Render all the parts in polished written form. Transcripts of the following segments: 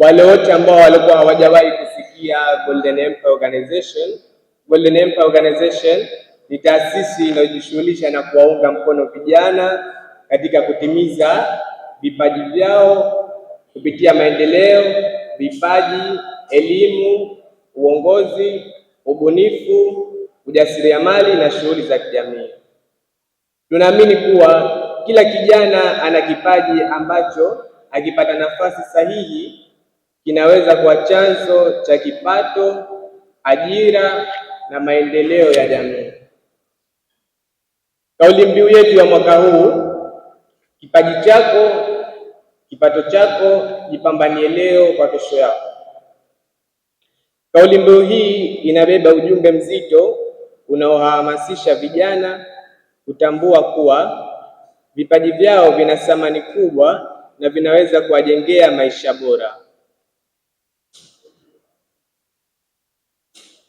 wale wote ambao walikuwa hawajawahi kusikia Golden Empire Organization. Golden Empire Organization ni taasisi inayojishughulisha na kuwaunga mkono vijana katika kutimiza vipaji vyao kupitia maendeleo, vipaji, elimu, uongozi, ubunifu, ujasiriamali na shughuli za kijamii. Tunaamini kuwa kila kijana ana kipaji ambacho akipata nafasi sahihi kinaweza kuwa chanzo cha kipato, ajira na maendeleo ya jamii. Kauli mbiu yetu ya mwaka huu, kipaji chako, kipato chako, jipambanie leo kwa kesho yako. Kauli mbiu hii inabeba ujumbe mzito unaohamasisha vijana kutambua kuwa vipaji vyao vina thamani kubwa na vinaweza kuwajengea maisha bora.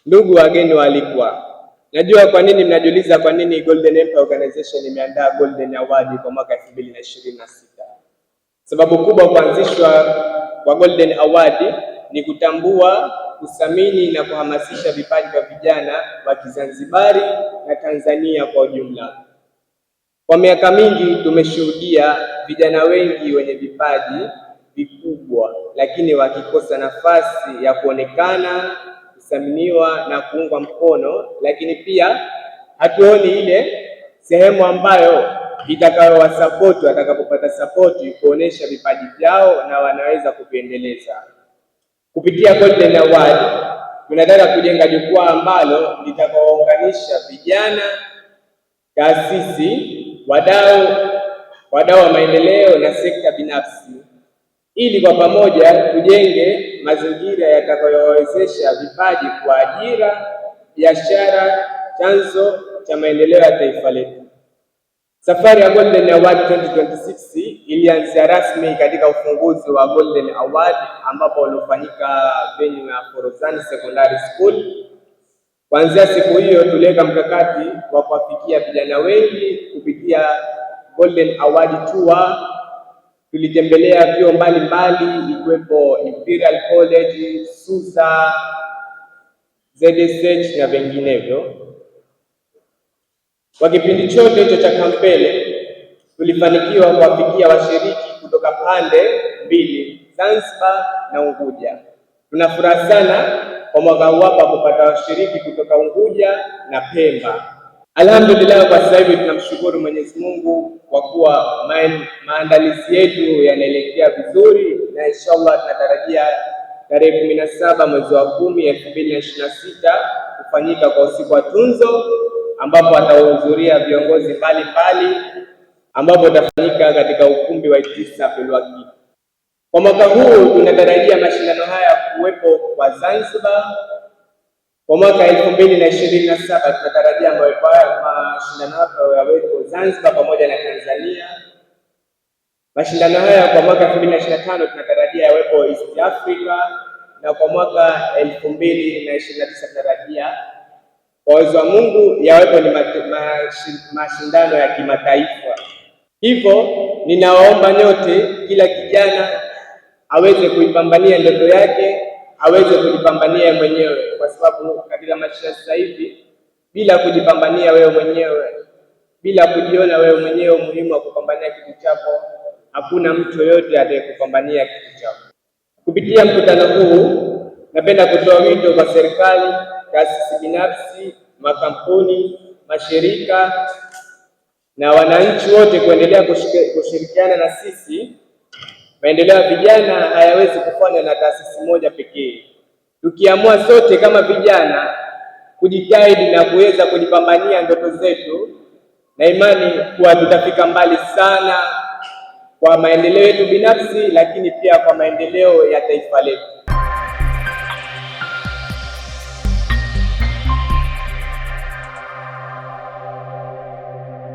Ndugu wageni waalikwa, najua kwa nini mnajiuliza kwa nini Golden Empire Organization imeandaa Golden Award kwa mwaka 2026. Sababu kubwa kuanzishwa kwa Golden Award ni kutambua, kuthamini na kuhamasisha vipaji vya vijana wa Kizanzibari na Tanzania kwa ujumla. Kwa miaka mingi tumeshuhudia vijana wengi wenye vipaji vikubwa lakini wakikosa nafasi ya kuonekana, kuthaminiwa na kuungwa mkono, lakini pia hatuoni ile sehemu ambayo itakayowasapoti watakapopata sapoti kuonesha vipaji vyao na wanaweza kuviendeleza. Kupitia Golden Award tunataka kujenga jukwaa ambalo litakaounganisha vijana, taasisi, wadau wa maendeleo na sekta binafsi, ili kwa pamoja tujenge mazingira yatakayowezesha vipaji kwa ajira, biashara, chanzo cha maendeleo ya taifa letu. Safari ya Golden Award 2026 ilianzia rasmi katika ufunguzi wa Golden Award ambapo ulifanyika venue ya Forodhani Secondary School. Kuanzia siku hiyo tuliweka mkakati wa kuwafikia vijana wengi kupitia Golden Award Tour. Tulitembelea vyuo mbalimbali ikiwepo Imperial College, SUSA, ZSH na vinginevyo. Kwa kipindi chote hicho cha kampeni tulifanikiwa kuwafikia washiriki kutoka pande mbili, Zanzibar na Unguja. Tuna furaha sana kwa mwaka huu hapa kupata washiriki kutoka Unguja na Pemba. Alhamdulillah, kwa sasa hivi tunamshukuru Mwenyezi Mungu kwa kuwa maandalizi yetu yanaelekea vizuri, na inshallah tunatarajia tarehe 17 mwezi wa 10 2026 kufanyika kwa usiku wa tunzo, ambapo atahudhuria viongozi mbalimbali, ambapo utafanyika katika ukumbi wa Itisa Belwaki. Kwa mwaka huu tunatarajia mashindano haya kuwepo kwa Zanzibar. Kwa mwaka 2027 tunatarajia mashindano haya yawepo Zanzibar pamoja na Tanzania. Mashindano haya kwa mwaka 2025 tunatarajia yawepo East Africa, na kwa mwaka 2029 tunatarajia kwa uwezo wa Mungu yawepo ni mashindano ya kimataifa. Hivyo ninawaomba nyote, kila kijana aweze kuipambania ndoto yake, aweze kujipambania mwenyewe, kwa sababu katika maisha sasa hivi bila kujipambania wewe mwenyewe, bila kujiona wewe mwenyewe umuhimu wa kupambania kitu chako, hakuna mtu yoyote atakayekupambania kitu chako. Kupitia mkutano huu napenda kutoa wito kwa serikali, taasisi binafsi, makampuni, mashirika na wananchi wote kuendelea kushirikiana na sisi. Maendeleo ya vijana hayawezi kufanywa na taasisi moja pekee. Tukiamua sote kama vijana kujitahidi na kuweza kujipambania ndoto zetu, na imani kuwa tutafika mbali sana kwa maendeleo yetu binafsi, lakini pia kwa maendeleo ya taifa letu.